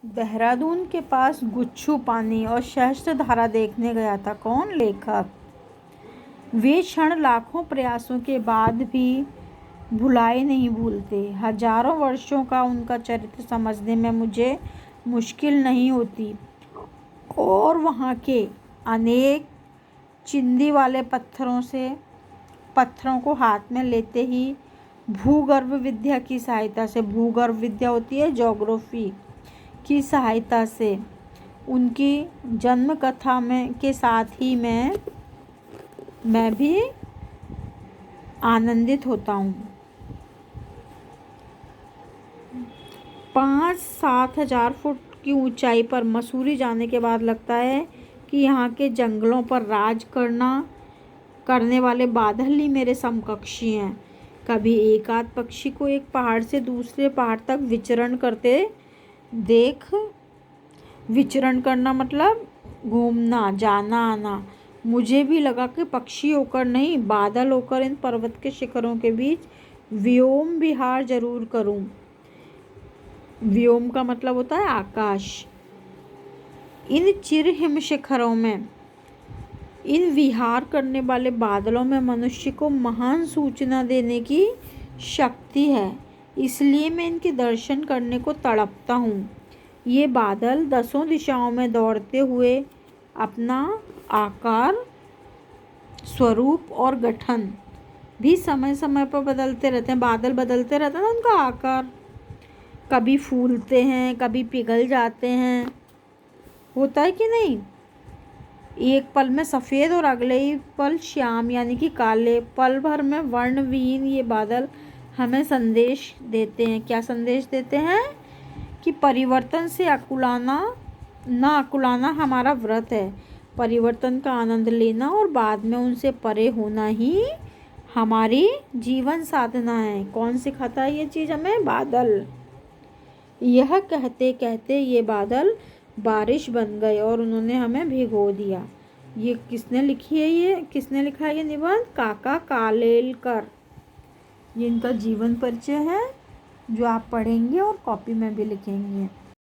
देहरादून के पास गुच्छू पानी और सहस्त्रधारा देखने गया था। कौन? लेखक। वे क्षण लाखों प्रयासों के बाद भी भुलाए नहीं भूलते। हजारों वर्षों का उनका चरित्र समझने में मुझे मुश्किल नहीं होती। और वहाँ के अनेक चिंदी वाले पत्थरों को हाथ में लेते ही भूगर्भ विद्या की सहायता से, भूगर्भ विद्या होती है ज्योग्राफी की सहायता से, उनकी जन्म कथा में के साथ ही मैं भी आनंदित होता हूँ। 5-7 हजार फुट की ऊंचाई पर मसूरी जाने के बाद लगता है कि यहाँ के जंगलों पर राज करने वाले बादल ही मेरे समकक्षी हैं। कभी एक आध पक्षी को एक पहाड़ से दूसरे पहाड़ तक विचरण करना मतलब घूमना, जाना आना। मुझे भी लगा कि पक्षी होकर नहीं, बादल होकर इन पर्वत के शिखरों के बीच व्योम विहार जरूर करूं। व्योम का मतलब होता है आकाश। इन चिर हिम शिखरों में इन विहार करने वाले बादलों में मनुष्य को महान सूचना देने की शक्ति है, इसलिए मैं इनके दर्शन करने को तड़पता हूँ। ये बादल 10 दिशाओं में दौड़ते हुए अपना आकार, स्वरूप और गठन भी समय समय पर बदलते रहते हैं। बादल बदलते रहते हैं ना, उनका आकार, कभी फूलते हैं, कभी पिघल जाते हैं, होता है कि नहीं। एक पल में सफ़ेद और अगले ही पल श्याम यानी कि काले। पल भर में वर्णविहीन ये बादल हमें संदेश देते हैं। क्या संदेश देते हैं? कि परिवर्तन से अकुलाना हमारा व्रत है। परिवर्तन का आनंद लेना और बाद में उनसे परे होना ही हमारी जीवन साधना है। कौन सिखाता है ये चीज़ हमें? बादल। यह कहते कहते ये बादल बारिश बन गए और उन्होंने हमें भिगो दिया। ये किसने लिखा है ये निबंध? काका कालेलकर। ये इनका जीवन परिचय है जो आप पढ़ेंगे और कॉपी में भी लिखेंगे।